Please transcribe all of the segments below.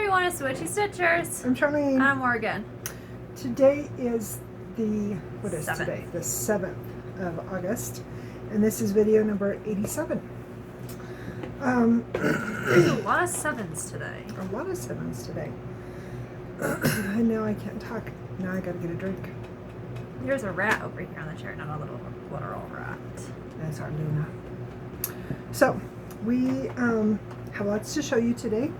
everyone, it's Witchy Stitchers. I'm Charlene. I'm Morgan. Today is the, what is 7th. today? The 7th of August. And this is video number 87. There's a lot of 7s today. A lot of 7s today. And now I can't talk. Now I gotta get a drink. There's a rat over here on the chair, not a literal rat. That's our Luna. So, we have lots to show you today.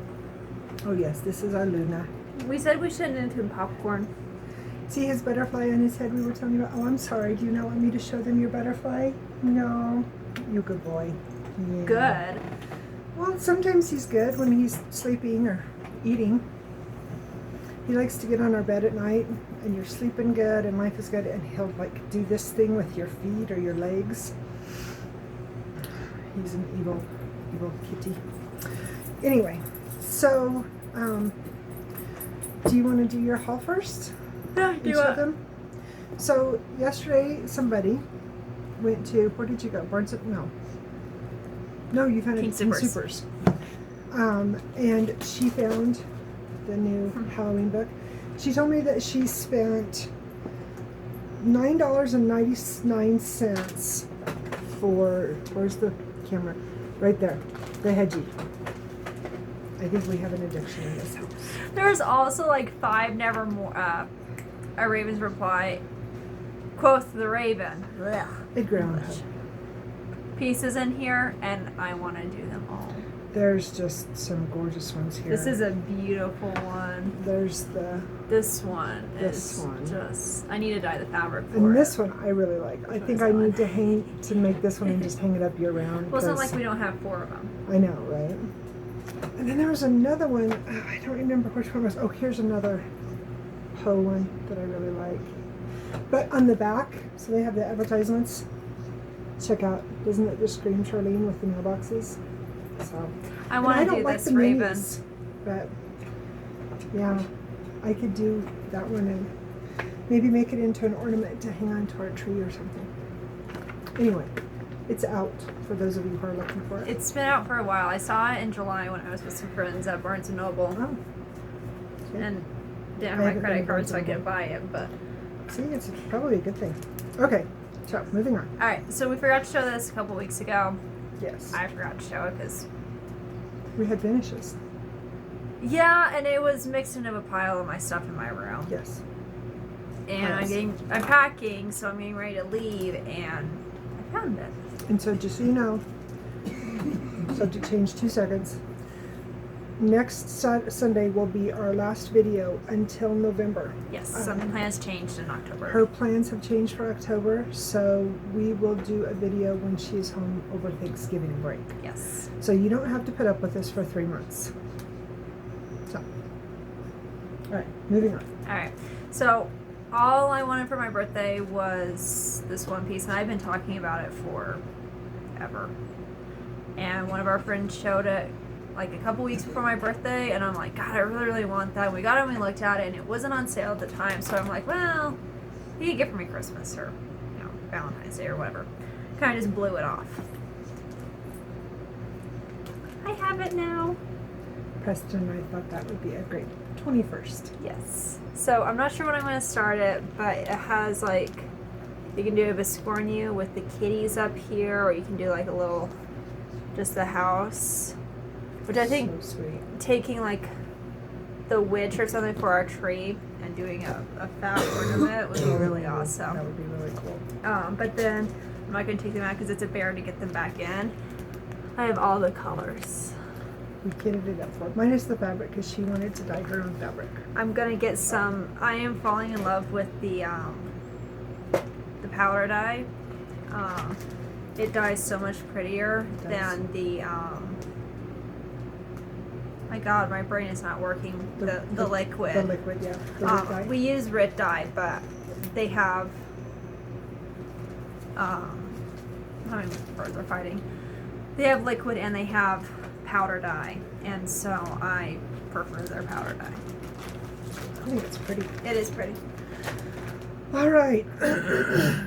Oh yes, this is our Luna. We said we shouldn't do popcorn. See his butterfly on his head we were telling you about? Oh, I'm sorry. Do you not want me to show them your butterfly? No. You good boy. Yeah. Good. Well, sometimes he's good when he's sleeping or eating. He likes to get on our bed at night and you're sleeping good and life is good and he'll like do this thing with your feet or your legs. He's an evil kitty. Anyway, so do you want to do your haul first? Yeah, Each of them? So yesterday somebody went to, where did you go? No, you found it King at King Soopers. Soopers. And she found the new Halloween book. She told me that she spent $9.99 for, where's the camera? Right there, the hedgie. I think we have an addiction in this house. There's also like 5 nevermore, a Raven's reply, quoth the Raven. Ugh. It ground her. Pieces in here, and I want to do them all. There's just some gorgeous ones here. This is a beautiful one. There's the, This one This is one. just, I need to dye the fabric for and it. this one I really like. I think I need to make this one and just hang it up year round. Well, it's not 'cause like we don't have 4 of them. I know, right? And then there was another one. I don't remember which one it was. Oh, here's another Poe one that I really like. But on the back, so they have the advertisements. Check out. Doesn't it just scream Charlene with the mailboxes? So I want to do like this the Raven. minis, but yeah, I could do that one and maybe make it into an ornament to hang onto our tree or something. Anyway, it's out for those of you who are looking for it. It's been out for a while. I saw it in July when I was with some friends at Barnes & Noble. Oh. Okay. And didn't I have my haven't credit been to card, Barnes so I & couldn't buy it. But See, it's probably a good thing. Okay, so moving on. all right, so we forgot to show this a couple weeks ago. Yes, I forgot to show it because we had finishes. yeah, and it was mixed into a pile of my stuff in my room. Yes. And I'm packing, so I'm getting ready to leave, and I found it. And so just so you know, subject change 2 seconds. Next Sunday will be our last video until November. Yes, some plans changed in October. Her plans have changed for October, so we will do a video when she is home over Thanksgiving break. Yes. So you don't have to put up with this for 3 months. So, all right, moving on. All right, so all I wanted for my birthday was this one piece, and I've been talking about it forever. And one of our friends showed it like a couple weeks before my birthday, and I'm like, God, I really, really want that. We got it and we looked at it, and it wasn't on sale at the time, so I'm like, well, you can get it for me Christmas or, you know, Valentine's Day or whatever. Kind of just blew it off. I have it now. Preston and I thought that would be a great 21st. Yes. So I'm not sure when I'm going to start it, but it has like, you can do a Biscornu with the kitties up here, or you can do like a little, just the house. Which I think So sweet. taking like the witch or something for our tree and doing a fat ornament would be really awesome. That would be really cool. But then I'm not going to take them out because it's a bear to get them back in. I have all the colors. We kitted it up for minus the fabric because she wanted to dye her own fabric. I'm gonna get some. I am falling in love with the powder dye. It dyes so much prettier than the my God, my brain is not working. The liquid. The liquid, yeah. The red dye. We use Rit dye, but they have how many birds are fighting? They have liquid and they have powder dye, and so I prefer their powder dye. I think it's pretty. It is pretty. All right.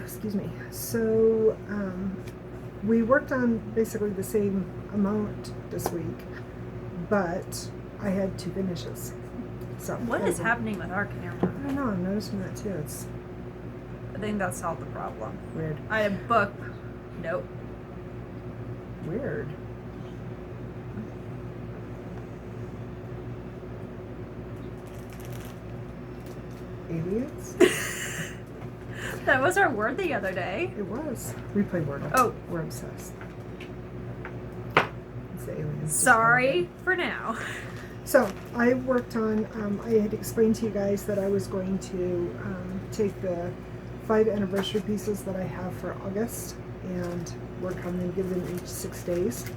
Excuse me. So we worked on basically the same amount this week, but I had 2 finishes. So What is happening with our camera? I don't know. I'm noticing that too. It's I think that solved the problem. weird. I had a book. Nope. Weird. Aliens? That was our word the other day. It was. We play Wordle. Oh. We're obsessed. It's the aliens. Sorry for now. So I worked on, I had explained to you guys that I was going to take the 5 anniversary pieces that I have for August and work on them, give them each 6 days.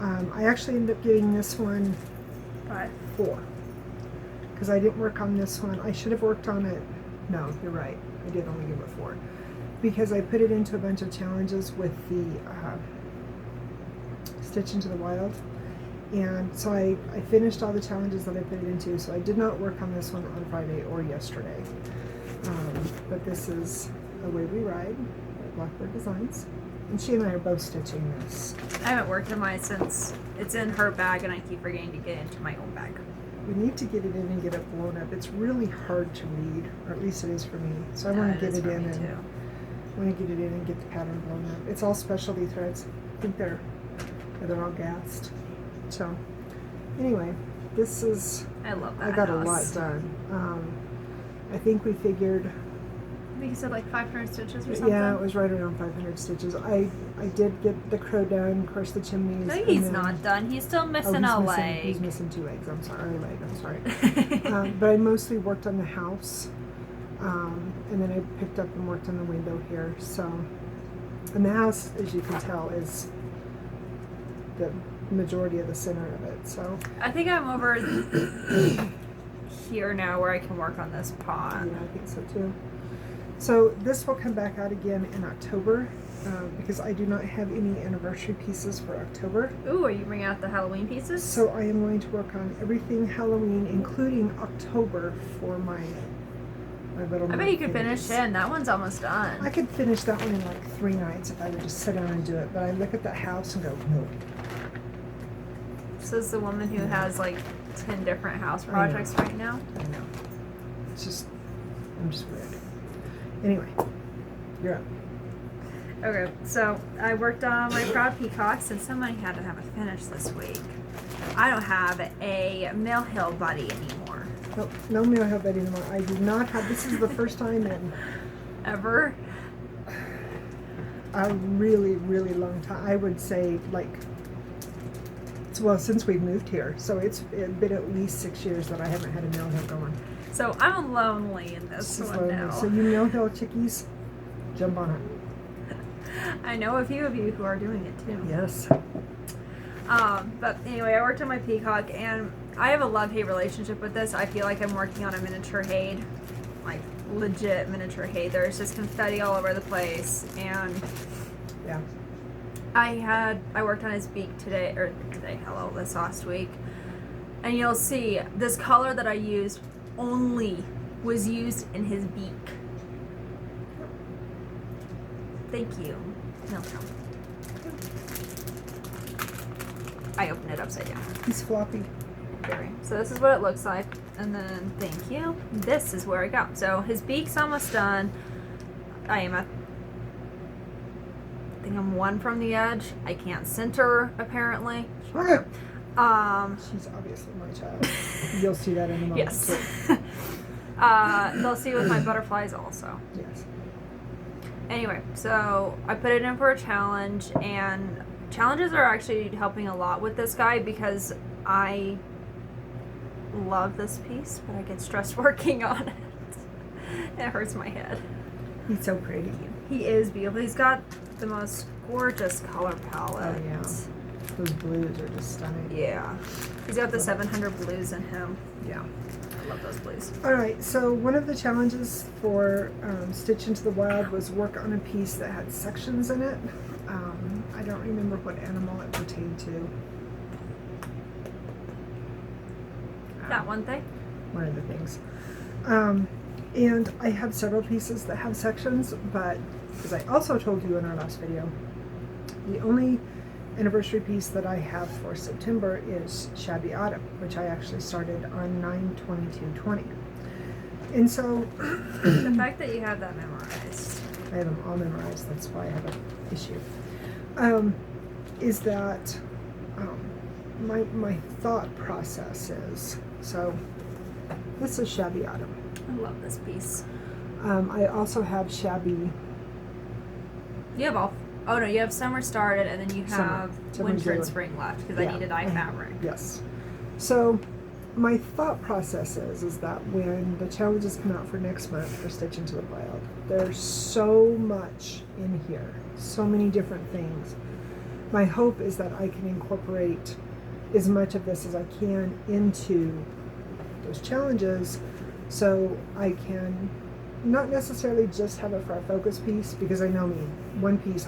I actually ended up getting this one 4 because I didn't work on this one. I should have worked on it. No, you're right. I did only give it 4 because I put it into a bunch of challenges with the Stitch into the Wild. And so I finished all the challenges that I put it into, so I did not work on this one on Friday or yesterday. But this is Away We Ride by Blackbird Designs. And she and I are both stitching this. I haven't worked on mine since it's in her bag and I keep forgetting to get it into my own bag. We need to get it in and get it blown up. It's really hard to read, or at least it is for me. So I want to get it in and get the pattern blown up. It's all specialty threads. I think they're all gassed. So, anyway, this is. I love that. I got house. a lot done. I think we figured. I think you said like 500 stitches or something. Yeah, it was right around 500 stitches. I did get the crow done. Of course, the chimneys. No, he's not done. He's still missing a leg. He's missing 2 legs. I'm sorry, a leg. I'm sorry. But I mostly worked on the house, and then I picked up and worked on the window here. So, and the house, as you can tell, is the majority of the center of it. So I think I'm over here now where I can work on this pond. yeah, I think so too. So this will come back out again in October because I do not have any anniversary pieces for October. Ooh, are you bringing out the Halloween pieces? So I am going to work on everything Halloween, including October, for my little. I bet you could finish it. That one's almost done. I could finish that one in like 3 nights if I would just sit down and do it. But I look at that house and go, no. This is the woman who has like 10 different house projects right now. I know. It's just, I'm just weird. Anyway, you're up. Okay, so I worked on my Proud Peacocks and somebody had to have it finished this week. I don't have a Mill Hill buddy anymore. Nope, no Mill Hill Betty anymore. I do not have, this is the first time in Ever? a really, really long time. I would say like, well, since we've moved here. So it's been at least 6 years that I haven't had a Mill Hill going. So I'm lonely in this This is one lonely. now. So you Mill Hill chickies, jump on it. I know a few of you who are doing it too. Yes. But anyway, I worked on my peacock and I have a love-hate relationship with this. I feel like I'm working on a miniature Haid, like legit miniature Haid. There's just confetti all over the place, and Yeah. I worked on his beak this last week, and you'll see this color that I used only was used in his beak. Thank you. No. I opened it upside down. He's floppy. Very. So this is what it looks like, and then thank you. This is where I got. So his beak's almost done. I think I'm 1 from the edge. I can't center apparently. Okay. She's obviously my child. You'll see that in a moment. Yes. They'll see with my butterflies also. Yes. Anyway, so I put it in for a challenge, and challenges are actually helping a lot with this guy because I love this piece, but I get stressed working on it. It hurts my head. He's so pretty. He is beautiful. He's got the most gorgeous color palette. Oh, yeah. Those blues are just stunning. Yeah. He's got the 700 blues in him. Yeah. I love those blues. Alright, so one of the challenges for Stitch into the Wild was work on a piece that had sections in it. I don't remember what animal it pertained to. That one thing? One of the things. And I have several pieces that have sections, but as I also told you in our last video, the only anniversary piece that I have for September is Shabby Autumn, which I actually started on 9/22/20. And so The fact that you have that memorized. I have them all memorized, that's why I have an issue. Is that my thought process is, so this is Shabby Autumn. I love this piece. I also have Shabby You have all. Oh no, you have summer started, and then you Summer. have Summer's winter and due. spring left because I need to dye fabric. Yes. So my thought process is that when the challenges come out for next month for Stitch Into the Wild, there's so much in here, so many different things. My hope is that I can incorporate as much of this as I can into those challenges, so I can not necessarily just have a fret focus piece, because I know me, one piece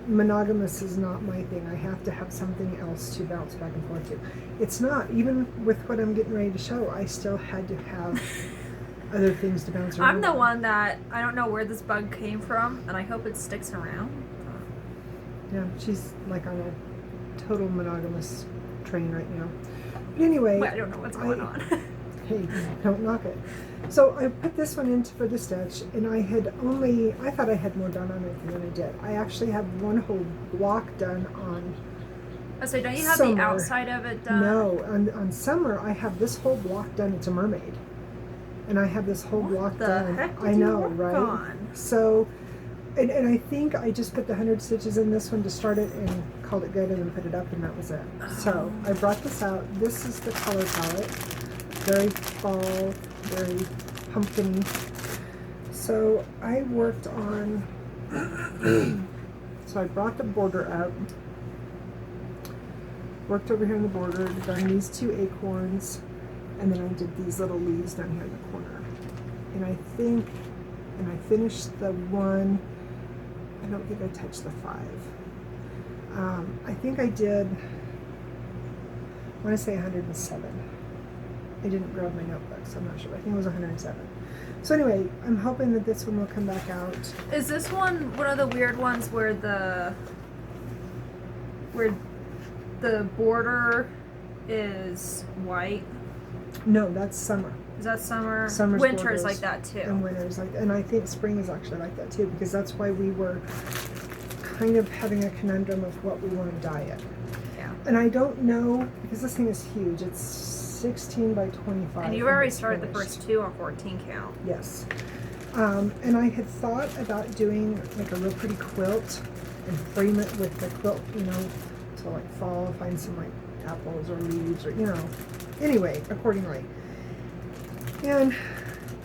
monogamous is not my thing. I have to have something else to bounce back and forth to. It's not, even with what I'm getting ready to show, I still had to have other things to bounce around. I'm the one that I don't know where this bug came from, and I hope it sticks around. Yeah, she's like on a total monogamous train right now. But anyway, But I don't know what's going on. Hey, don't knock it. So I put this one in for the stitch, and I thought I had more done on it than I did. I actually have one whole block done on Oh, so don't you have Summer. the outside of it done? No, on Summer I have this whole block done. It's a mermaid, and I have this whole block the done. heck did I you know, work right? on? So, and I think I just put the 100 stitches in this one to start it and called it good, and then put it up, and that was it. So I brought this out. This is the color palette. Very fall, very pumpkin-y. So I worked on, so I brought the border up, worked over here on the border, done these two acorns, and then I did these little leaves down here in the corner. And I finished the one, I don't think I touched the 5. I think I did, I want to say 107. I didn't grab my notebook, so I'm not sure. I think it was 107. So anyway, I'm hoping that this one will come back out. Is this one of the weird ones where the border is white? No, that's summer. Is that summer? Summer's Winter's borders like that too. And winter's like, and I think spring is actually like that too, because that's why we were kind of having a conundrum of what we want to dye it. Yeah. And I don't know, because this thing is huge. It's 16 by 25. And you've already it's started the finished. first 2 on 14 count. Yes. And I had thought about doing like a real pretty quilt and frame it with the quilt, to like fall, find some like apples or leaves or, anyway, accordingly. And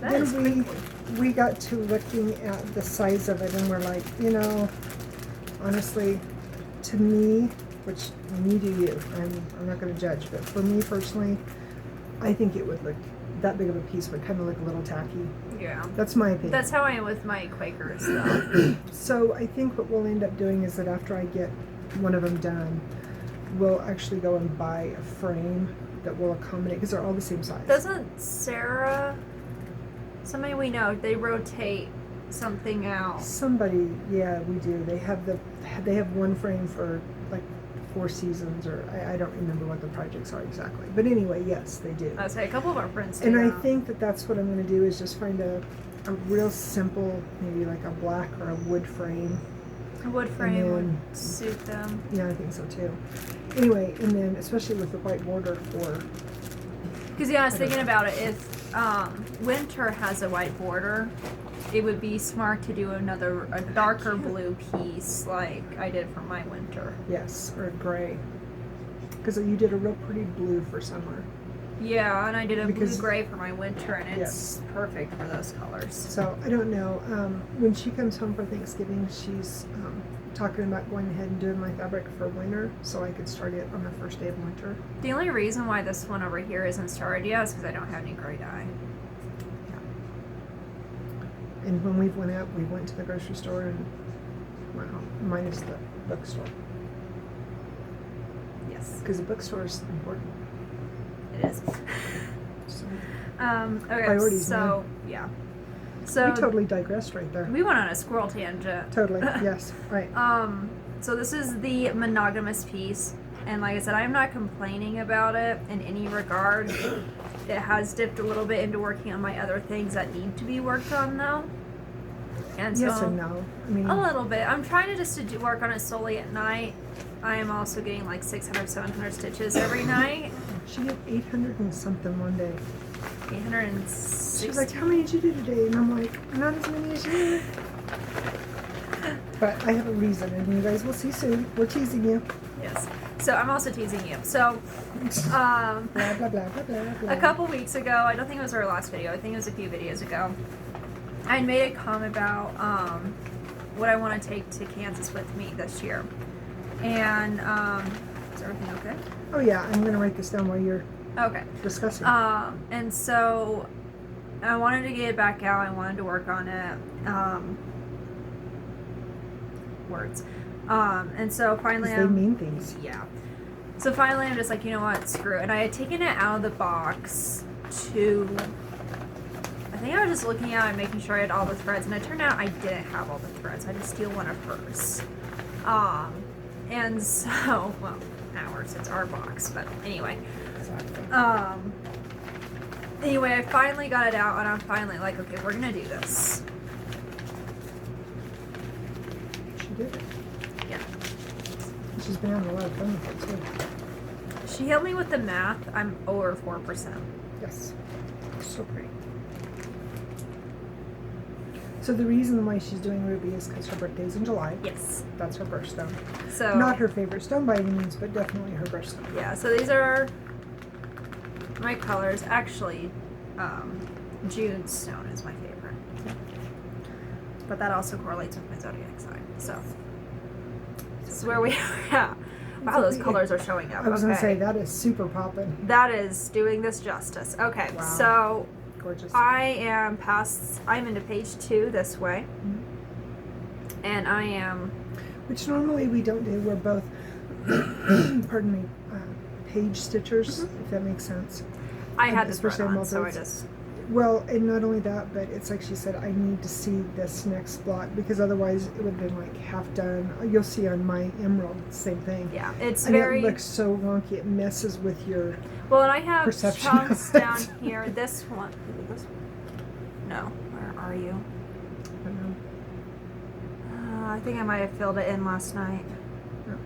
That is then quickly. we got to looking at the size of it, and we're like, honestly, to me, which you do you, I'm not going to judge, but for me personally, I think it would look, that big of a piece would kind of look a little tacky. Yeah. That's my opinion. That's how I am with my Quakers though. So I think what we'll end up doing is that after I get one of them done, we'll actually go and buy a frame that will accommodate, because they're all the same size. Doesn't Sarah, somebody we know, they rotate something out? Somebody, yeah, we do. They have one frame for like 4 seasons, or I don't remember what the projects are exactly. But anyway, yes, they do. I would say a couple of our friends do And I that. think that that's what I'm going to do, is just find a real simple, maybe like a black or a wood frame. A wood frame then- would suit them. Yeah, I think so too. Anyway, and then especially with the white border for, Because I was thinking about it, if winter has a white border, it would be smart to do a darker blue piece like I did for my winter. yes, or a gray. Because you did a real pretty blue for summer. Yeah, and I did a Because- blue-gray for my winter, and it's Yes. perfect for those colors. So I don't know. When she comes home for Thanksgiving, she's talking about going ahead and doing my fabric for winter, so I could start it on the first day of winter. The only reason why this one over here isn't started yet is because I don't have any gray dye. And when we went to the grocery store, and well, minus the bookstore, Yes, because the bookstore is important. it is. So Okay, Priorities, so, yeah. So, we totally digressed right there. we went on a squirrel tangent. Totally, yes, right. So this is the monogamous piece, and like I said, I'm not complaining about it in any regard. It has dipped a little bit into working on my other things that need to be worked on though. And so, yes and no. I mean, a little bit. I'm trying to just to do work on it solely at night. I am also getting like 600, 700 stitches every night. she did 800 and something one day. 860. She was like, how many did you do today? And I'm like, not as many as you. But I have a reason, and you guys will see soon. We're teasing you. Yes. So I'm also teasing you. So, Blah, blah, blah, blah, blah, blah. a couple weeks ago, I don't think it was our last video, I think it was a few videos ago, I made a comment about what I want to take to Kansas with me this year. And, is everything okay? Oh yeah, I'm going to write this down while you're Okay. discussing. And so I wanted to get it back out. I wanted to work on it. Words. And so finally, they mean things. Yeah. So finally, I'm just like, you know what, screw it. And I had taken it out of the box to. I think I was just looking at it and making sure I had all the threads, and it turned out I didn't have all the threads. I had to steal one of hers. And so, well, ours. It's our box, but anyway. Exactly. Anyway, I finally got it out, and I'm finally like, okay, we're gonna do this. She did it. Yeah. She's been having a lot of fun with it too. She helped me with the math. I'm over 4%. Yes. So pretty. So the reason why she's doing Ruby is because her birthday's in July. Yes. That's her birthstone. So Not her favorite stone by any means, but definitely her birthstone. yeah. So these are my colors. Actually, June's stone is my favorite, but that also correlates with my zodiac sign. So this is where we are at. Wow, those colors are showing up. I was going to Okay. say, that is super poppin'. That is doing this justice. Okay, Wow. so Gorgeous. I'm into page 2 this way. Mm-hmm. And I am, Which normally we don't do. We're both, pardon me, page stitchers, if that makes sense. I had this especially thread on on, so I multis. just, Well, and not only that, but it's like she said, I need to see this next block because otherwise it would have been like half done. You'll see on my emerald, same thing. yeah, it's And very, it looks so wonky. It messes with your. well, and I have perception chunks of it. down here. This one, no, where are you? I don't know. I think I might have filled it in last night. No.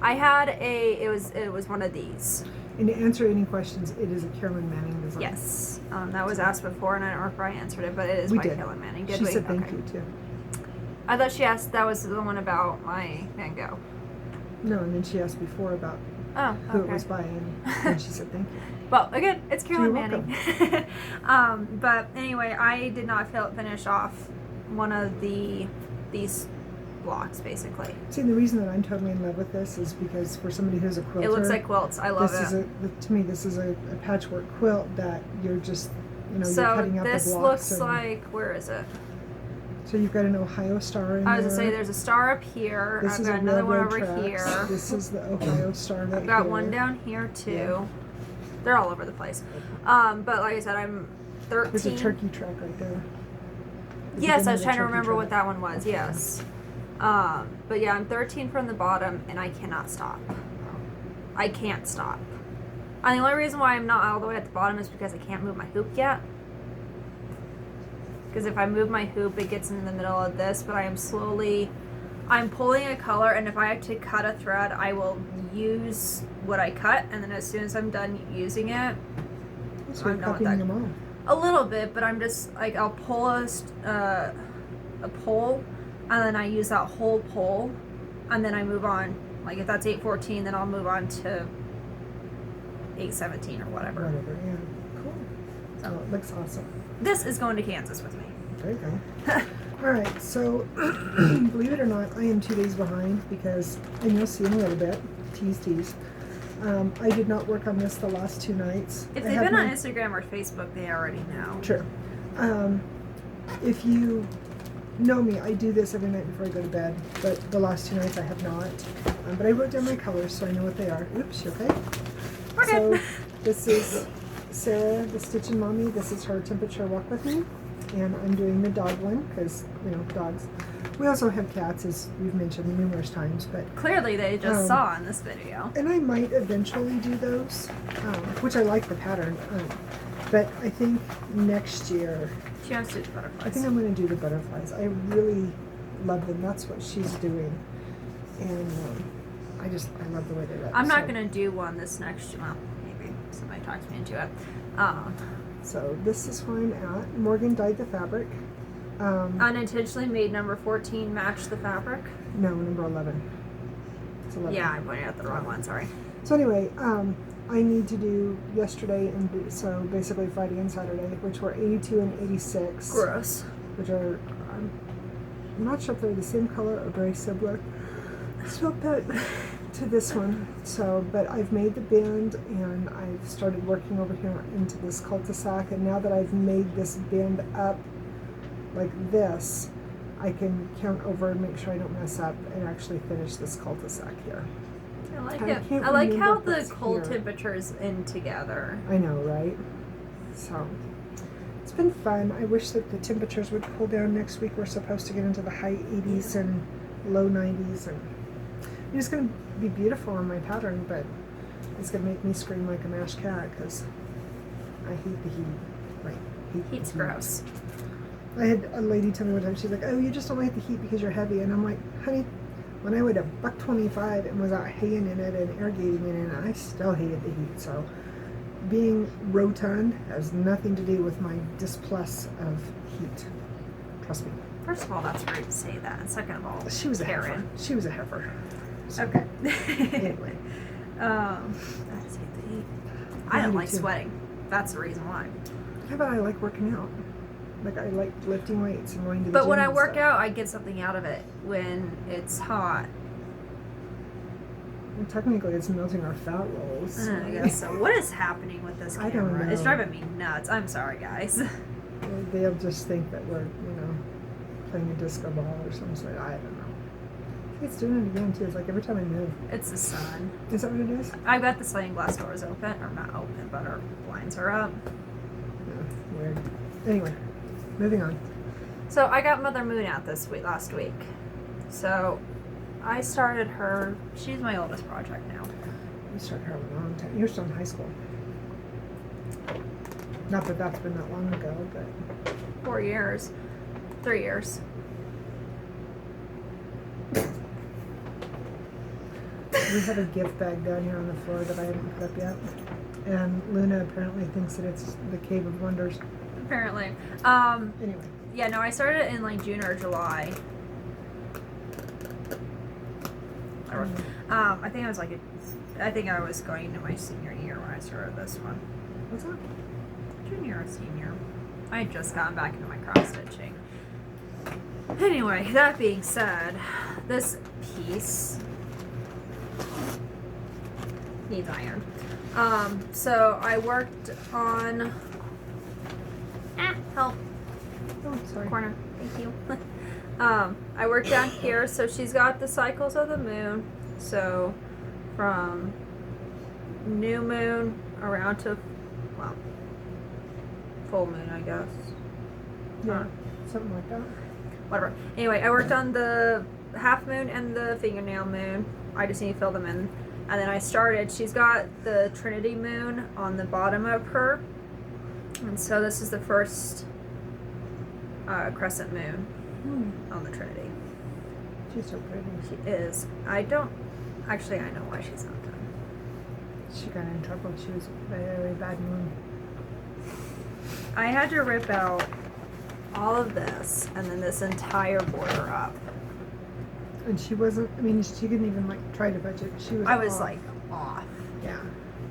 I had it was one of these. And to answer any questions, it is a Carolyn Manning design. Yes, that was asked before, and I don't know if I answered it, but it is We by did. Helen Manning. Did She we? said thank Okay. you too. I thought she asked that was the one about my Van Gogh. No, and then she asked before about Oh, who okay. it was by, and she said thank you. Well, again, it's Carolyn You're Manning. But anyway, I did not finish off one of these blocks, basically. See, the reason that I'm totally in love with this is because for somebody who's a quilter, It looks like quilts. I love this it. is to me this is a patchwork quilt that you're just you're So cutting out the blocks. this looks and, like, where is it? So you've got an Ohio star in I was there. gonna say there's a star up here. This I've is got a another one railroad over tracks. here. This is the Ohio star right I've got here. one down here too. Yeah. They're all over the place. But like I said, I'm 13. There's a turkey track right there. Yes, I was trying to Turkey remember track. what that one was. Yes. But yeah, I'm 13 from the bottom, and I cannot stop. I can't stop. And the only reason why I'm not all the way at the bottom is because I can't move my hoop yet. Because if I move my hoop, it gets in the middle of this, but I'm pulling a color, and if I have to cut a thread, I will use what I cut, and then as soon as I'm done using it, So you're I'm done with copying that. them A all. little bit, but I'm just like, I'll pull a pole, and then I use that whole pole, and then I move on. Like if that's 814, then I'll move on to 817 or whatever. Whatever, yeah. Cool. So Oh, it looks awesome. this is going to Kansas with me. There you go. All right, so believe it or not, I am 2 days behind because, and you'll see in a little bit, tease. I did not work on this the last 2 nights. If I they've have been on my- Instagram or Facebook, they already know. Sure. If you know me, I do this every night before I go to bed, but the last 2 nights I have not. But I wrote down my colors so I know what they are. Oops, you okay? We're So good. this is Sarah, the Stitchin' Mommy. This is her temperature walk with me. And I'm doing the dog one because, dogs. We also have cats, as we've mentioned numerous times, but Clearly, they just Um, saw in this video. and I might eventually do those, which I like the pattern. But I think next year, She wants to do the butterflies. I think I'm going to do the butterflies. I really love them. That's what she's doing, and I love the way they look. I'm not gonna do one this next year. Well, maybe somebody talks me into it. So this is where I'm at. Morgan dyed the fabric. Unintentionally made number 14 match the fabric. No, number 11. It's 11. Yeah, I pointed out the wrong one. Sorry. So anyway, I need to do yesterday so basically Friday and Saturday, which were 82 and 86. Gross. Which are, I'm not sure if they're the same color or very similar. It's not that to this one. So, but I've made the bend and I've started working over here into this cul-de-sac, and now that I've made this bend up like this, I can count over and make sure I don't mess up and actually finish this cul-de-sac here. I like I it. can't I like how remember the what's cold here. temperatures in together. I know, right? So, it's been fun. I wish that the temperatures would cool down next week. We're supposed to get into the high 80s and low 90s, and it's going to be beautiful on my pattern, but it's going to make me scream like a mashed cat because I hate the heat. Like, Heat's gross. I had a lady tell me one time, she's like, oh, you just don't like the heat because you're heavy. And I'm like, honey, when I weighed $125 and was out haying in it and irrigating in it, I still hated the heat. So being rotund has nothing to do with my displus of heat. Trust me. First of all, that's rude to say that. And second of all, She was a heifer. Karen. She was a heifer. So, Okay. Anyway. I just hate the heat. I I don't do like too. sweating. That's the reason why. Yeah, but I like working out. Like, I like lifting weights and going to the But gym when I and work stuff. out, I get something out of it. When it's hot, Well, technically, it's melting our fat rolls. I guess so. What is happening with this I camera? don't It's know. driving me nuts. I'm sorry, guys. They'll just think that we're, playing a disco ball or some sort. I don't know. It's doing it again, too. It's like every time I move. It's the sun. Is that what it is? I've got the sliding glass doors open, or not open, but our blinds are up. Yeah, weird. Anyway, moving on. So I got Mother Moon out last week. So I started her. She's my oldest project now. You started her a long time. You're still in high school. Not that that's been that long ago, but 4 years, 3 years. we have a gift bag down here on the floor that I haven't put up yet. And Luna apparently thinks that it's the Cave of Wonders. Apparently. Anyway. Yeah, no, I started it in like June or July. I think I was going into my senior year when I started this one. What's that? Junior or senior. I had just gotten back into my cross stitching. Anyway, that being said, this piece needs iron. So I worked on help. Oh, sorry. Corner. Thank you. I worked down here, so she's got the cycles of the moon. So from new moon around to, well, full moon, I guess. Yeah, something like that. Whatever. Anyway, I worked on the half moon and the fingernail moon. I just need to fill them in. And then she's got the Trinity moon on the bottom of her. And so this is the first crescent moon on the Trinity. She's so pretty. She is. I know why she's not done. She got in trouble. She was a very bad moon. I had to rip out all of this and then this entire border up. And she wasn't, she couldn't even try to budget. She was I was off. off. Yeah,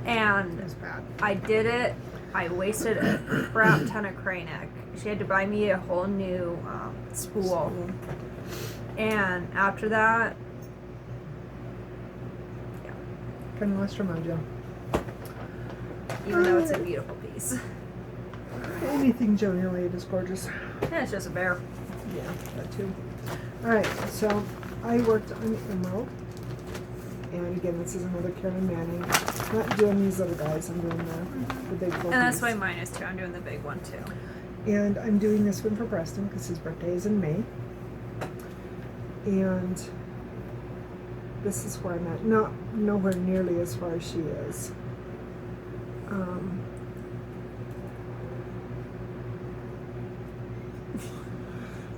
And it was bad. I did it. I wasted a crap ton of cray neck. She had to buy me a whole new spool. And after that, yeah. Kind of lost her mojo. Even though it's a beautiful piece. Anything Joni laid is gorgeous. Yeah, it's just a bear. Yeah, that too. Alright, so I worked on Emerald. And again, this is another Karen Manning. Not doing these little guys, I'm doing the big full And that's piece. why mine is too. I'm doing the big one too. And I'm doing this one for Preston because his birthday is in May. And this is where I'm at. Not nowhere nearly as far as she is.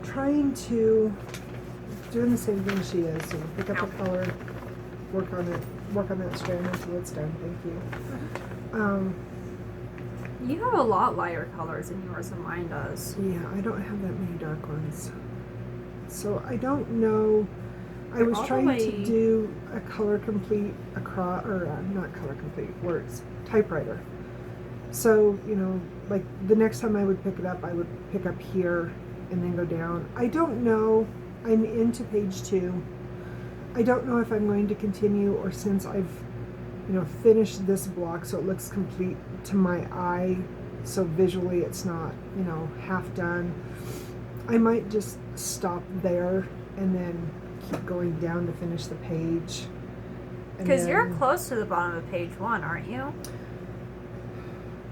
Trying to doing the same thing she is. So pick up the color, work on that strand until it's done. Thank you. You have a lot lighter colors in yours than mine does. Yeah, I don't have that many dark ones. So I don't know. I was trying to do a color complete across, or not color complete, words, typewriter. So, you know, like the next time I would pick it up, I would pick up here and then go down. I don't know. I'm into page 2. I don't know if I'm going to continue, or since I've, you know, finished this block so it looks complete to my eye, so visually it's not, you know, half done. I might just stop there and then keep going down to finish the page. Because you're close to the bottom of page 1, aren't you?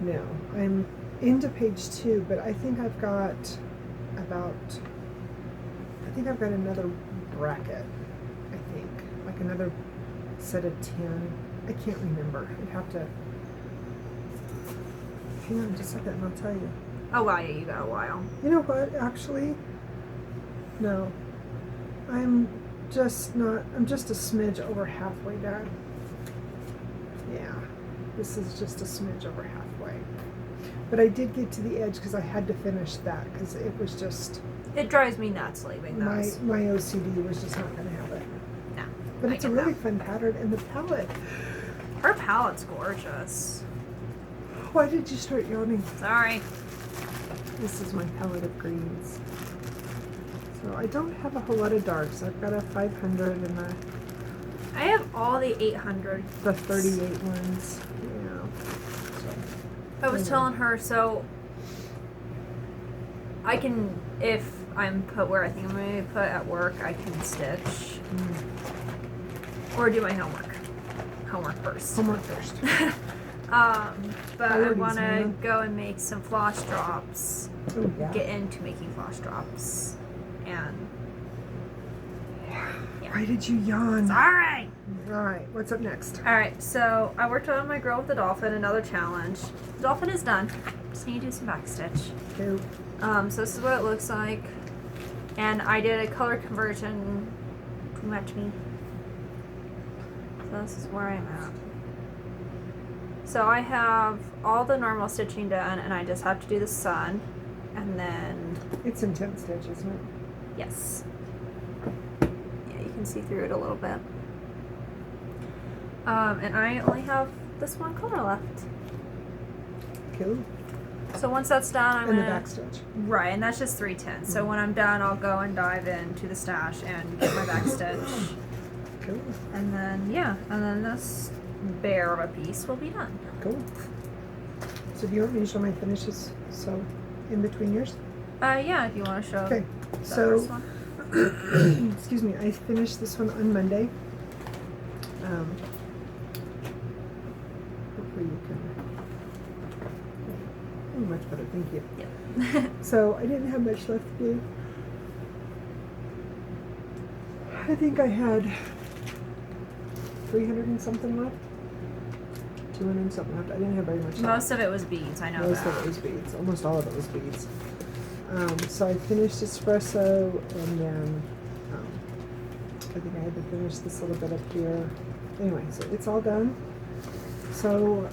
No, I'm into page 2, but I think I've got another bracket, I think. Like another set of 10. I can't remember. I'd have to... Hang on just a second and I'll tell you. Oh, wow, yeah, you got a while. You know what, actually? No. I'm just a smidge over halfway done. Yeah. This is just a smidge over halfway. But I did get to the edge because I had to finish that because it was just... It drives me nuts leaving those. My OCD was just not going to have it. No. But it's a really fun pattern, and the palette... Her palette's gorgeous. Why did you start yawning? Sorry. This is my palette of greens. So I don't have a whole lot of darks. I've got a 500 and I have all the 800. the 38 ones. Yeah. So, I was telling her, so I can, if I'm put where I think I'm going to be put at work, I can stitch. Or do my homework. Homework first. Homework first. But I want to go and make some floss drops. Oh, yeah. Get into making floss drops. And yeah. Why did you yawn? Sorry! Alright, what's up next? Alright, so I worked on my girl with the dolphin, another challenge. The dolphin is done. Just need to do some backstitch. Okay. So this is what it looks like. And I did a color conversion to match me. So this is where I'm at. So I have all the normal stitching done, and I just have to do the sun. And then... It's intense stitch, isn't it? Yes. Yeah, you can see through it a little bit. And I only have this one color left. Cool. So once that's done, I'm and gonna... the backstitch. Right, and that's just 310. So when I'm done, I'll go and dive into the stash and get my backstitch. Cool. And then, yeah, and then this bear of a piece will be done. Cool. So do you want me to show my finishes? So, in between yours? Yeah, if you want to show Okay. the So, first one. excuse me, I finished this one on Monday. Hopefully you can... Oh, much better, thank you. Yep. So, I didn't have much left to do. I think I had 300 and something left. 200 and something left. I didn't have very much left. Most of it was beads, I know Most that. of it was beads. Almost all of it was beads. So I finished espresso, and then I think I had to finish this little bit up here. Anyway, so it's all done. So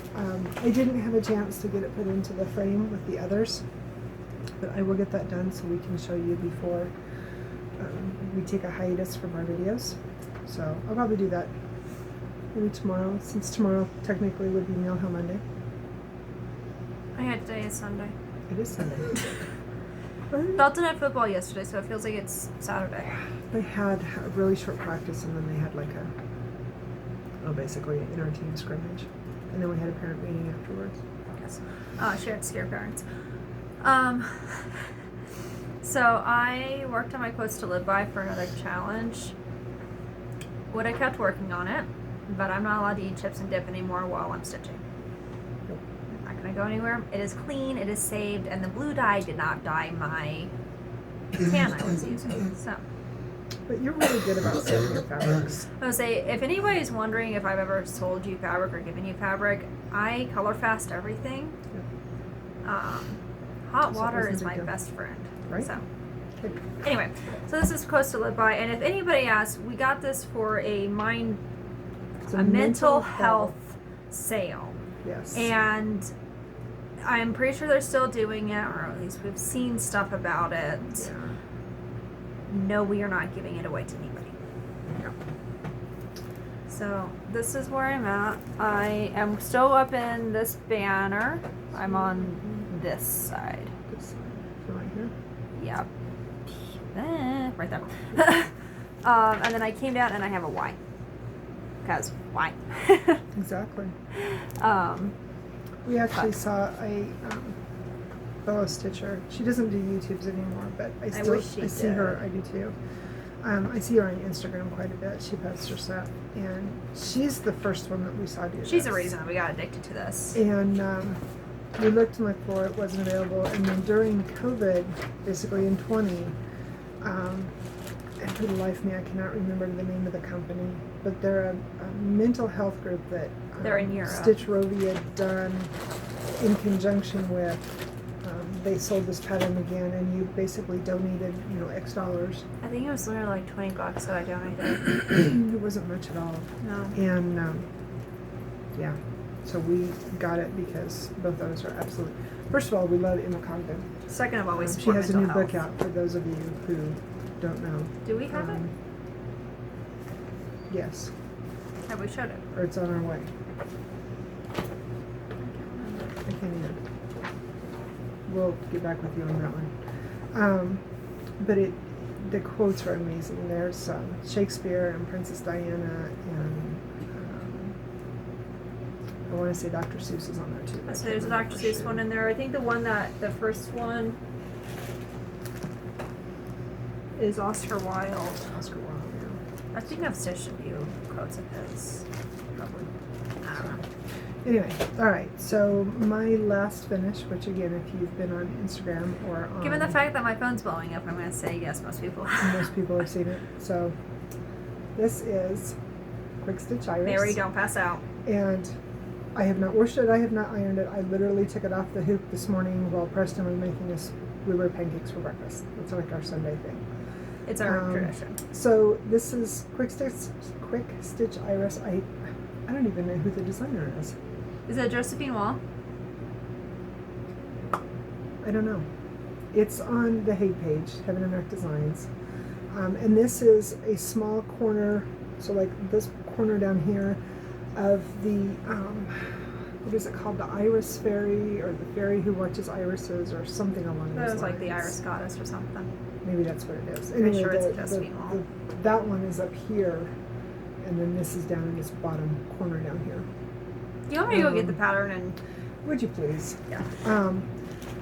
I didn't have a chance to get it put into the frame with the others, but I will get that done so we can show you before we take a hiatus from our videos. So I'll probably do that maybe tomorrow, since tomorrow technically would be Mail Hill Monday. I had today is Sunday. It is Sunday. Belton had football yesterday, so it feels like it's Saturday. They had a really short practice, and then they had like basically an inter-team scrimmage, and then we had a parent meeting afterwards. Yes. Shared scare parents. So I worked on my quotes to live by for another challenge. Would have kept working on it, but I'm not allowed to eat chips and dip anymore while I'm stitching. I'm not gonna go anywhere. It is clean, it is saved, and the blue dye did not dye my tan I was using. So But you're really good about selling your fabrics. I would say, if anybody's wondering if I've ever sold you fabric or given you fabric, I color fast everything. Hot So water isn't is it my good? best friend. Right. So Okay. anyway, so this is Coast to Live By, and if anybody asks, we got this for a It's mental health sale, Yes. and I'm pretty sure they're still doing it, or at least we've seen stuff about it. Yeah. No, we are not giving it away to anybody. No. So this is where I'm at. I am still up in this banner. I'm on this side. This side. So right here. Yep. Right there. And then I came down and I have a Y. Because why? Exactly. um, We actually saw a fellow stitcher. She doesn't do YouTubes anymore, but I wish she see did. her. I do too. I see her on Instagram quite a bit. She posts her stuff, and she's the first one that we saw do she's this. the reason that we got addicted to this. And we looked and looked for it, wasn't available. And then during COVID, basically in 20, and for the life of me, I cannot remember the name of the company, but they're a mental health group that They're in Europe. Stitch Rovey had done in conjunction with. They sold this pattern again, and you basically donated, X dollars. I think it was literally like $20 that I donated. It wasn't much at all. No. And yeah, so we got it because both of us are absolute. First of all, we love Emma Cogden. Second of all, we She support has a mental new health. book out for those of you who don't know. Do we have it? Yes, Have we showed it? or it's on our way. I can't even. We'll get back with you on that one. But the quotes are amazing. There's Shakespeare and Princess Diana, and I want to say Dr. Seuss is on there too. So there's a Dr. Seuss one in there. I think the first one is Oscar Wilde. Oscar Wilde, yeah. I think I've stitched a few quotes of his. Probably. I don't know. Anyway, all right. So my last finish, which again, if you've been on Instagram or on, Given the fact that my phone's blowing up, I'm going to say yes, most people have. most people have seen it. So this is Quick Stitch Iris. Mary, don't pass out. And I have not washed it. I have not ironed it. I literally took it off the hoop this morning while Preston was making us blueberry pancakes for breakfast. It's like our Sunday thing. It's our tradition. So this is Quick Stitch Iris. I don't even know who the designer is. Is it Josephine Wall? I don't know. It's on the Hague page, Heaven and Earth Designs. And this is a small corner, so like this corner down here of the, what is it called? The Iris Fairy, or the fairy who watches irises, or something along those That was lines. like the Iris Goddess or something. Maybe that's what it is. Pretty sure it's a Josephine Wall. That one is up here, and then this is down in this bottom corner down here. Do you want me to go get the pattern and... Would you please? Yeah.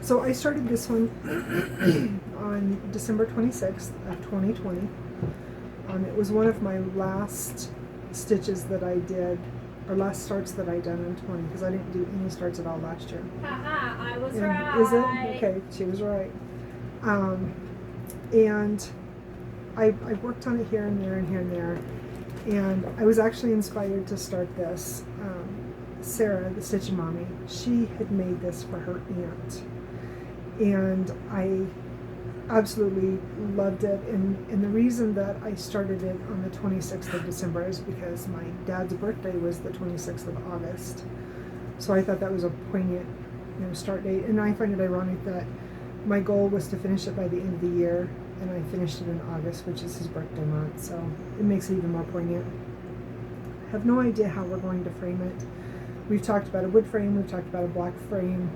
So I started this one on December 26th of 2020. It was one of my last stitches that I did, or last starts that I done in 20, because I didn't do any starts at all last year. Haha, I was And right. is it? Okay, she was right. And I worked on it here and there and here and there, and I was actually inspired to start this. Sarah, the Stitching Mommy, she had made this for her aunt, and I absolutely loved it. And the reason that I started it on the 26th of December is because my dad's birthday was the 26th of August, so I thought that was a poignant, start date. And I find it ironic that my goal was to finish it by the end of the year, and I finished it in August, which is his birthday month, so it makes it even more poignant. I have no idea how we're going to frame it. We've talked about a wood frame, we've talked about a black frame.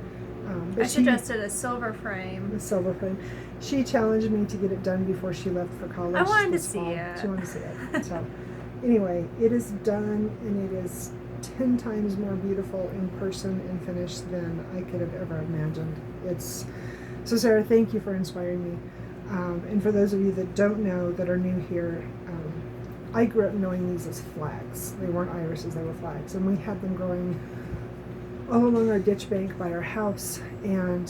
I suggested a silver frame. A silver frame. She challenged me to get it done before she left for college. I wanted to this see fall. it. She wanted to see it. So anyway, it is done, and it is 10 times more beautiful in person and finished than I could have ever imagined. So Sarah, thank you for inspiring me. And for those of you that don't know, that are new here, I grew up knowing these as flags. They weren't irises, they were flags. And we had them growing all along our ditch bank by our house. And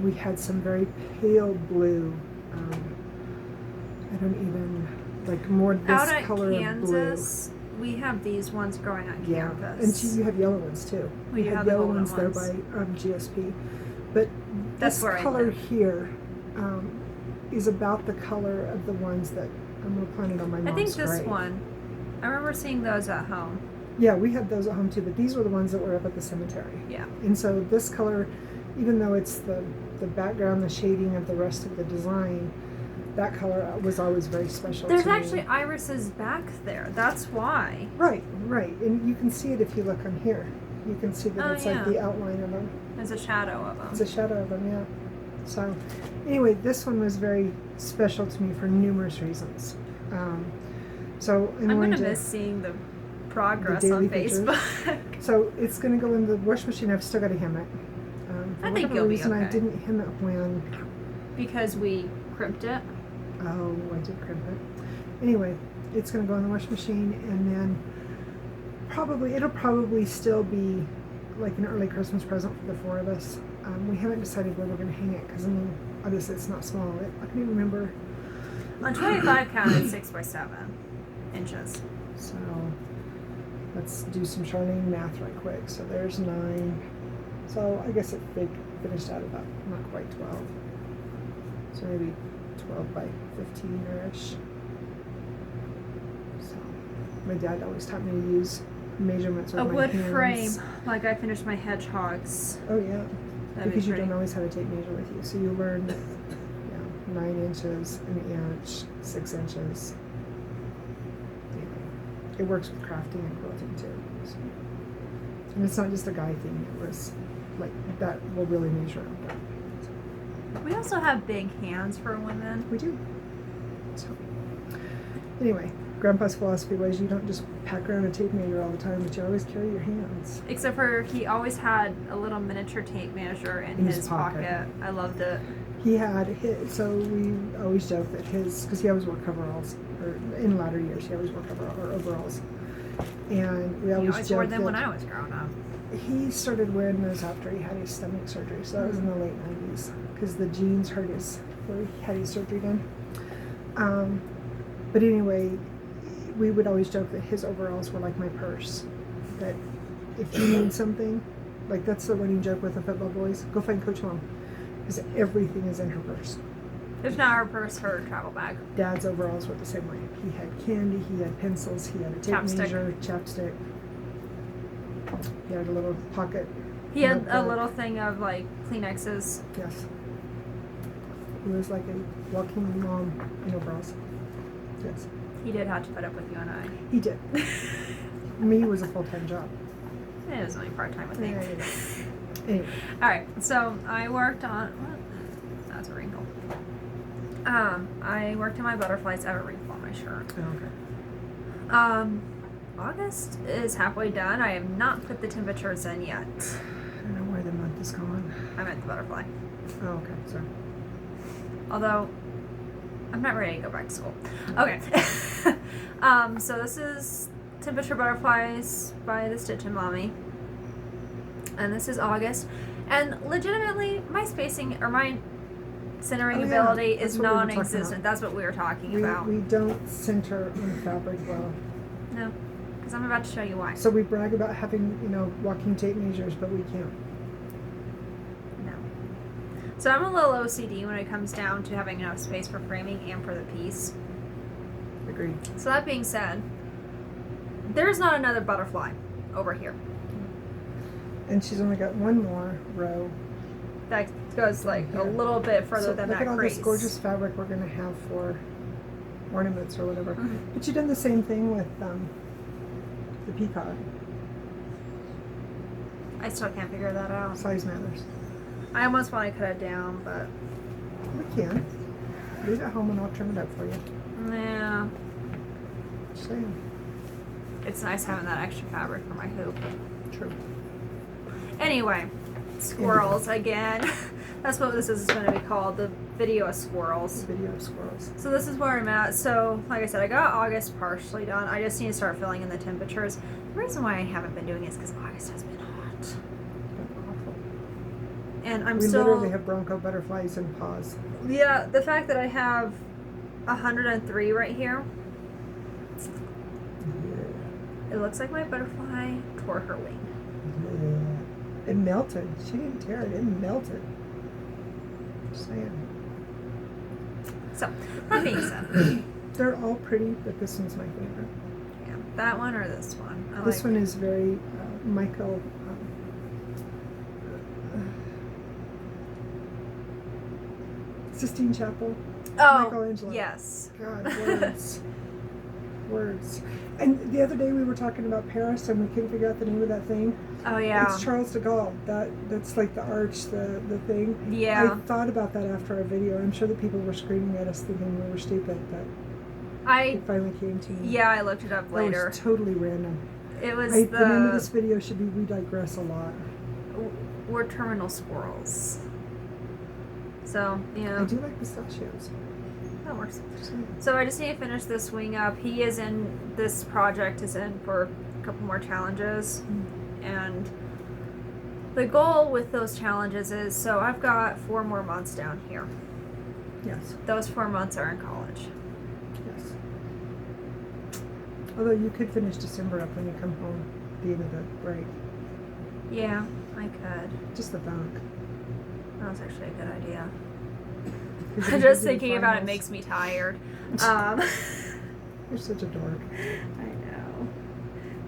we had some very pale blue, I don't even like more this Out at color Kansas, we have these ones growing on of blue. Yeah, campus. and you have yellow ones too. We have have the yellow golden ones there ones. by GSP, but That's this where I color live. here is about the color of the ones that we're planting on my mom's I think this grave. one. I remember seeing those at home. Yeah, we had those at home too, but these were the ones that were up at the cemetery. Yeah. And so this color, even though it's the background, the shading of the rest of the design, that color was always very special There's to me. actually irises back there. That's why. Right, and you can see it if you look on here. You can see that Oh, it's yeah. like the outline of them. There's a shadow of them. It's a shadow of them, yeah. So, anyway, this one was very special to me for numerous reasons. So I'm going gonna to miss seeing the progress daily on pictures. Facebook. So it's going to go in the washing machine. I've still got to hem it. For I think whatever you'll be reason, I okay. didn't hem it when. Because we crimped it. Oh, I did crimp it. Anyway, it's going to go in the washing machine, and then it'll probably still be like an early Christmas present for the four of us. We haven't decided where we're going to hang it because obviously it's not small. I can't even remember. On 25 counted 6 by 7 inches. So let's do some Charlene math right quick. So there's 9. So I guess it finished out about not quite 12. So maybe 12 by 15 or ish. So my dad always taught me to use measurements with A my wood hands. frame, like I finished my hedgehogs. Oh yeah, That'd be because you pretty. don't always have a tape measure with you, so you learn 9 inches, an inch, 6 inches. Anyway, it works with crafting and quilting too. So. And it's not just a guy thing. It was like that will really measure up. We also have big hands for women. We do. So anyway, Grandpa's philosophy was you don't just pack around a tape measure all the time, but you always carry your hands. Except for he always had a little miniature tape measure in his pocket. I loved it. He had his, so we always joke that because he always wore coveralls, or in latter years he always wore overalls, and we He always always wore joke them that when I was growing up. he started wearing those after he had his stomach surgery, so that was in the late 90s, because the jeans hurt where he had his surgery done. But anyway, we would always joke that his overalls were like my purse, that if you need something, like that's the running joke with the football boys, go find Coach Mom, because everything is in her purse. If not her purse, her travel bag. Dad's overalls were the same way. He had candy, he had pencils, he had a tape Chapstick. measure, chapstick. He had a little pocket. He had a notebook. little thing of like Kleenexes. Yes. He was like a walking mom in overalls. Yes. He did have to put up with you and I. He did. Me was a full-time job. It was only part-time with me. Yeah, yeah. Anyway. Alright, so I worked on... What? That's a wrinkle. I worked on my butterflies. I have a wrinkle on my shirt. Oh, okay. August is halfway done. I have not put the temperatures in yet. I don't know where the month is gone. I meant the butterfly. Oh, okay. Sorry. Although, I'm not ready to go back to school. Okay. So this is Temperature Butterflies by the Stitch and Mommy. And this is August. And legitimately, my spacing, or my centering Oh, yeah. ability That's is what we were talking non-existent. about. That's what we were talking about. We don't center on fabric well. No. Because I'm about to show you why. So we brag about having, walking tape measures, but we can't. No. So I'm a little OCD when it comes down to having enough space for framing and for the piece. Agreed. So that being said, there's not another butterfly over here. And she's only got one more row. That goes like Yeah. a little bit further So than look that at all crease. this gorgeous fabric we're going to have for ornaments or whatever. Mhm. But you've done the same thing with the peacock. I still can't figure that out. Size matters. I almost want to cut it down, but We can. Leave it home and I'll trim it up for you. yeah, Just saying. it's nice having that extra fabric for my hoop. True. Anyway, squirrels again. That's what this is going to be called, the video of squirrels. Video of squirrels. So this is where I'm at. So, like I said, I got August partially done. I just need to start filling in the temperatures. The reason why I haven't been doing it is because August has been hot. Awful. And I'm We still... literally have bronco butterflies in paws. Yeah, the fact that I have 103 right here It looks like my butterfly tore her wing. Yeah. It melted. She didn't tear it. It melted. Just saying. So, that being said. They're all pretty, but this one's my favorite. Yeah, that one or this one? This one is very Michael. Sistine Chapel. Oh, Michelangelo. yes. God, words. Words. And the other day we were talking about Paris and we couldn't figure out the name of that thing. Oh, yeah. It's Charles de Gaulle. That's like the arch, the thing. Yeah. I thought about that after our video. I'm sure that people were screaming at us thinking we were stupid, but it finally came to me. Yeah, I looked it up later. That was totally random. It was the name of this video should be We Digress a Lot. We're terminal squirrels. So, yeah. I do like pistachios. That works. So I just need to finish this wing up. This project is in for a couple more challenges. And the goal with those challenges is, so I've got 4 more months down here. Yes. Those 4 months are in college. Yes. Although you could finish December up when you come home at the end of the break. Yeah, I could. Just the bunk. That was actually a good idea. Just Just thinking about it makes me tired. You're such a dork. I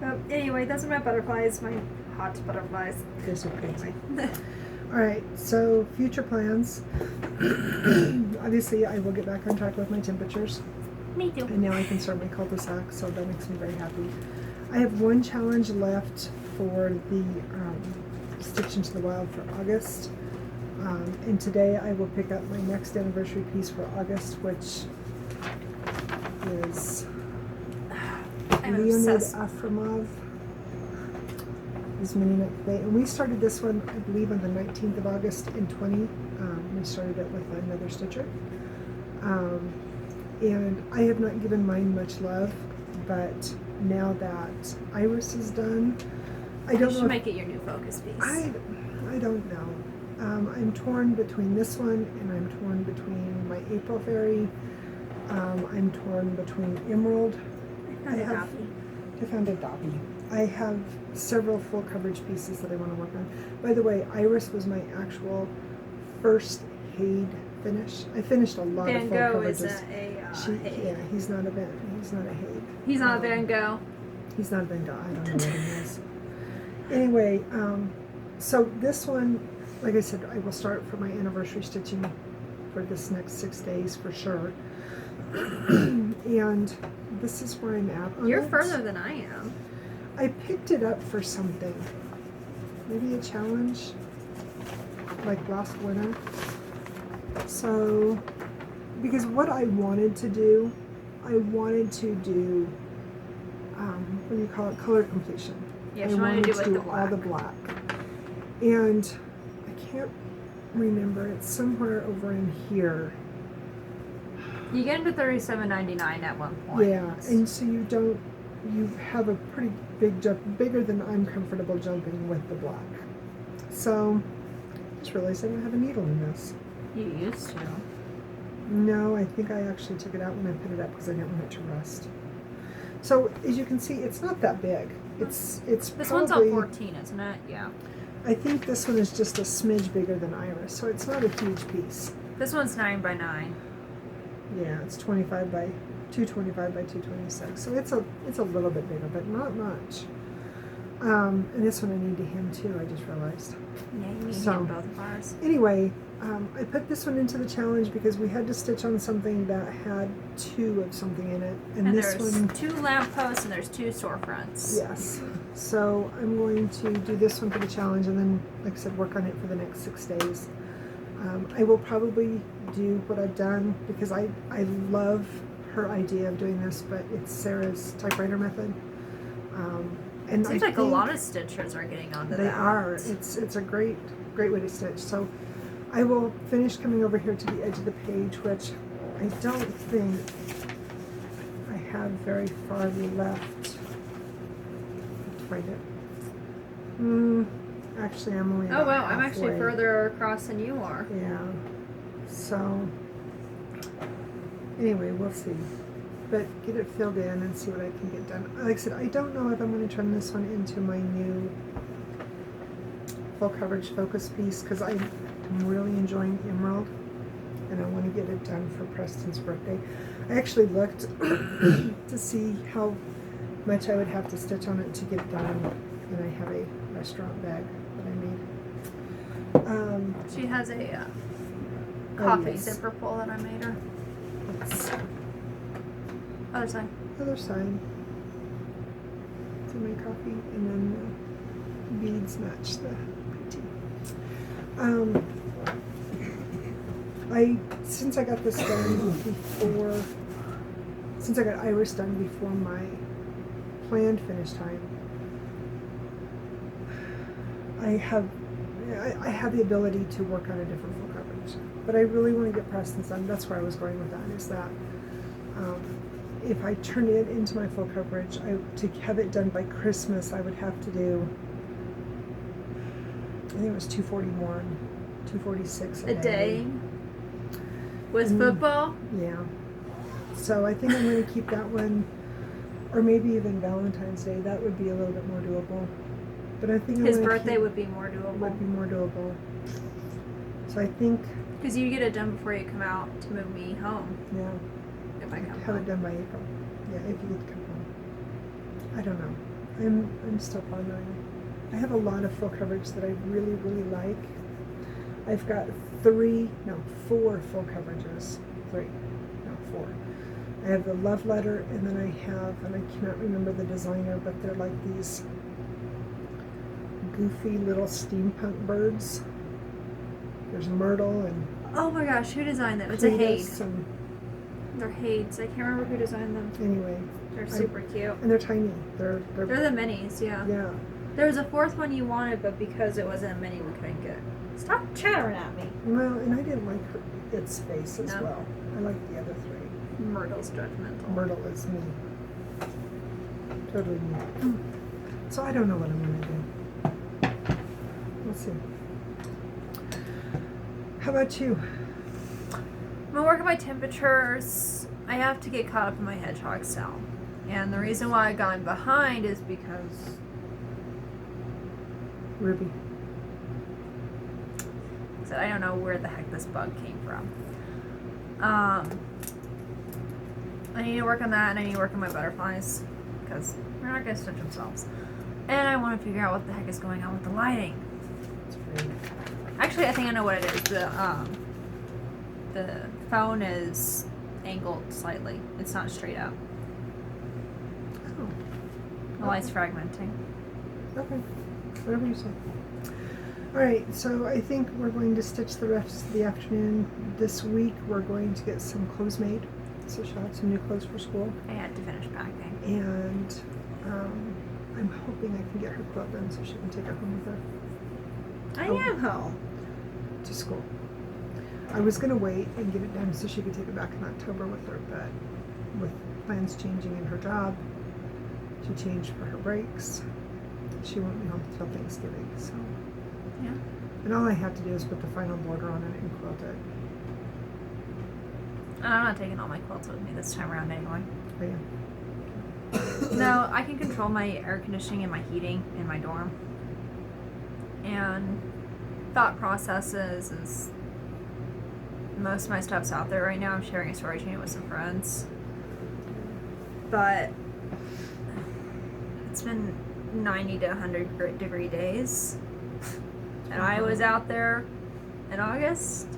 know. Anyway, those are my butterflies, my hot butterflies. They're so crazy. Alright, so future plans. Obviously, I will get back on track with my temperatures. Me too. And now I can start my cul-de-sac, so that makes me very happy. I have one challenge left for the Stitch into the Wild for August. And today I will pick up my next anniversary piece for August, which is Leonid Afremov. His mini neck plate. And we started this one, I believe, on the 19th of August in 20. We started it with another stitcher. And I have not given mine much love, but now that Iris is done, I don't know. You should make it your new focus piece. I don't know. I'm torn between this one and I'm torn between my April Fairy. I'm torn between Emerald. I found a Dobby. I have several full coverage pieces that I want to work on. By the way, Iris was my actual first Haid finish. I finished a lot of full coverages. Van Gogh is Yeah, he's not a Haid. He's not a Van Gogh. He's not a Van Gogh. I don't know what he is. Anyway, so this one, like I said, I will start for my anniversary stitching for this next 6 days for sure. And this is where I'm at on You're it. further than I am. I picked it up for something. Maybe a challenge, like last winter. So, because what I wanted to do, what do you call it, color completion. Yeah, I she wanted wanted to do all the black. And I can't remember, it's somewhere over in here. You get into $37.99 at one point. Yeah, and so you have a pretty big jump, bigger than I'm comfortable jumping with the black. So, I just realized I don't have a needle in this. You used to. No, I think I actually took it out when I put it up because I didn't want it to rust. So, as you can see, it's not that big. It's This probably, one's on 14, isn't it? Yeah. I think this one is just a smidge bigger than Iris, so it's not a huge piece. This one's 9 by 9. Yeah, it's 225 by 226. So it's a little bit bigger, but not much. And this one I need to hem too, I just realized. Yeah, you need So, to hem both of ours. Anyway, I put this one into the challenge because we had to stitch on something that had 2 of something in it. And this there's one, 2 lampposts and there's 2 storefronts. yes. So I'm going to do this one for the challenge and then, like I said, work on it for the next 6 days. I will probably do what I've done because I love her idea of doing this, but it's Sarah's typewriter method. And Seems like a lot of stitchers are getting onto that. They are. It's a great way to stitch. So I will finish coming over here to the edge of the page, which I don't think I have very far left. To find it. Actually, I'm only. Oh wow, I'm halfway. actually further across than you are. Yeah. So anyway, we'll see. but get it filled in and see what I can get done. Like I said, I don't know if I'm going to turn this one into my new full coverage focus piece because I'm really enjoying Emerald and I want to get it done for Preston's birthday. I actually looked to see how much I would have to stitch on it to get it done, and I have a restaurant bag that I made. She has a coffee yes. zipper pull that I made her. It's Other side. other side. To my coffee, and then the beads match the tea. Since I got this done before, since I got Iris done before my planned finish time, I have the ability to work on a different full coverage. But I really want to get Preston's done. That's where I was going with that, is that if I turn it into my full coverage, to have it done by Christmas, I would have to do, I think it was 240 more, 246 A day? With And- football? Yeah. So I think I'm going to keep that one, or maybe even Valentine's Day. That would be a little bit more doable. But I think His birthday would be more doable. would be more doable. So I think, Because you get it done before you come out to move me home. yeah, If I come have home. it done by April. Yeah, if you could come home. I don't know. I'm still pondering. I have a lot of full coverage that I really, really like. I've got 4 full coverages. 4. I have the love letter, and then I have, and I cannot remember the designer, but they're like these goofy little steampunk birds. There's Myrtle and Oh my gosh, who designed them? It's a Cletus Hade. and They're Hades. I can't remember who designed them. anyway, They're super cute. and they're tiny. They're They're the minis, yeah. yeah. There was a 4th one you wanted, but because it wasn't a mini, we couldn't get it. Stop chattering at me. Well, and I didn't like its face as No. well. I like the other 3. Myrtle's judgmental. Myrtle is me. Totally me. So I don't know what I'm gonna do. We'll see. How about you? I'm gonna work on my temperatures. I have to get caught up in my hedgehog cell. And the reason why I got behind is because Ruby. I don't know where the heck this bug came from. I need to work on that, and I need to work on my butterflies because they're not gonna stitch themselves. And I want to figure out what the heck is going on with the lighting. It's great. Actually, I think I know what it is. The phone is angled slightly. It's not straight up. Oh, The light's fragmenting. okay. Whatever you say. Alright, so I think we're going to stitch the rest of the afternoon. This week we're going to get some clothes made. So she'll have some new clothes for school. I had to finish packing. And I'm hoping I can get her quilt done so she can take it home with her I am home. to school. I was going to wait and get it done so she could take it back in October with her, but with plans changing in her job to change for her breaks, she won't be home until Thanksgiving. So, Yeah. and all I have to do is put the final border on it and quilt it. And I'm not taking all my quilts with me this time around anyway. Oh, yeah. No, I can control my air conditioning and my heating in my dorm. And thought processes is most of my stuff's out there right now. I'm sharing a storage unit with some friends. But it's been 90 to 100 degree days. And I was out there in August.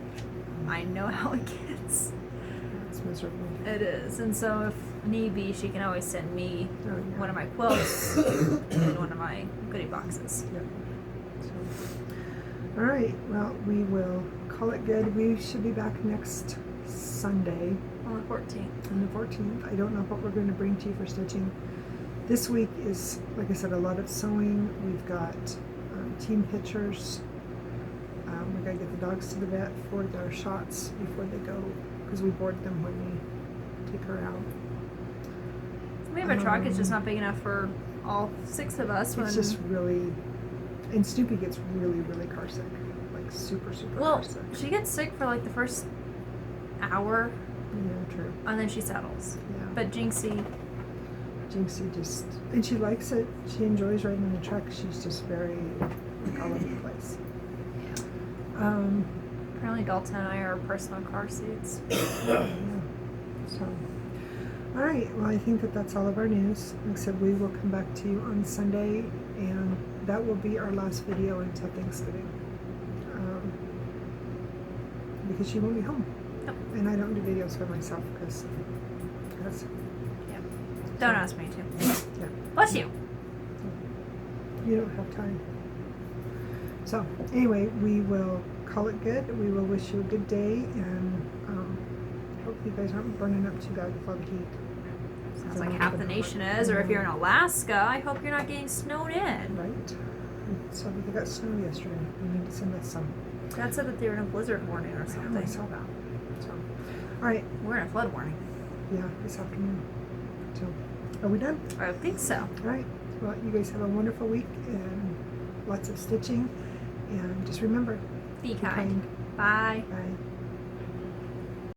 I know how it gets. It's miserable. It is. And so if need be, she can always send me Oh, yeah. one of my quilts and one of my goodie boxes. Yep. So, all right. Well, we will call it good. We should be back next Sunday On the 14th. on the 14th. I don't know what we're going to bring to you for stitching. This week is, like I said, a lot of sewing. We've got team pictures. We got to get the dogs to the vet for their shots before they go, because we board them when we take her out. We have a truck. It's just not big enough for all 6 of us. It's just really, and Snoopy gets really, really car sick, like super, super well, car sick. she gets sick for like the first hour Yeah, true. And then she settles. Yeah. But Jinxie, Jinxie and she likes it. She enjoys riding the truck. She's just very like all over the place. apparently Dalton and I are personal car seats. Yeah. So, all right. Well, I think that's all of our news. Like I said, we will come back to you on Sunday, and that will be our last video until Thanksgiving. Because she won't be home. Yep. And I don't do videos for myself because Yeah. Don't ask me to. yeah, Bless you. you don't have time. So anyway, we will call it good. We will wish you a good day, and hope you guys aren't burning up too bad with all the heat. Sounds like half the nation is, or if you're in Alaska, I hope you're not getting snowed in. Right. So we got snow yesterday. We need to send us some. Dad said that they were in a blizzard warning or I something. saw that. So, all right. We're in a flood warning. Yeah, this afternoon. So, are we done? I think so. All right. Well, you guys have a wonderful week and lots of stitching. And just remember, Be kind. Bye. Bye.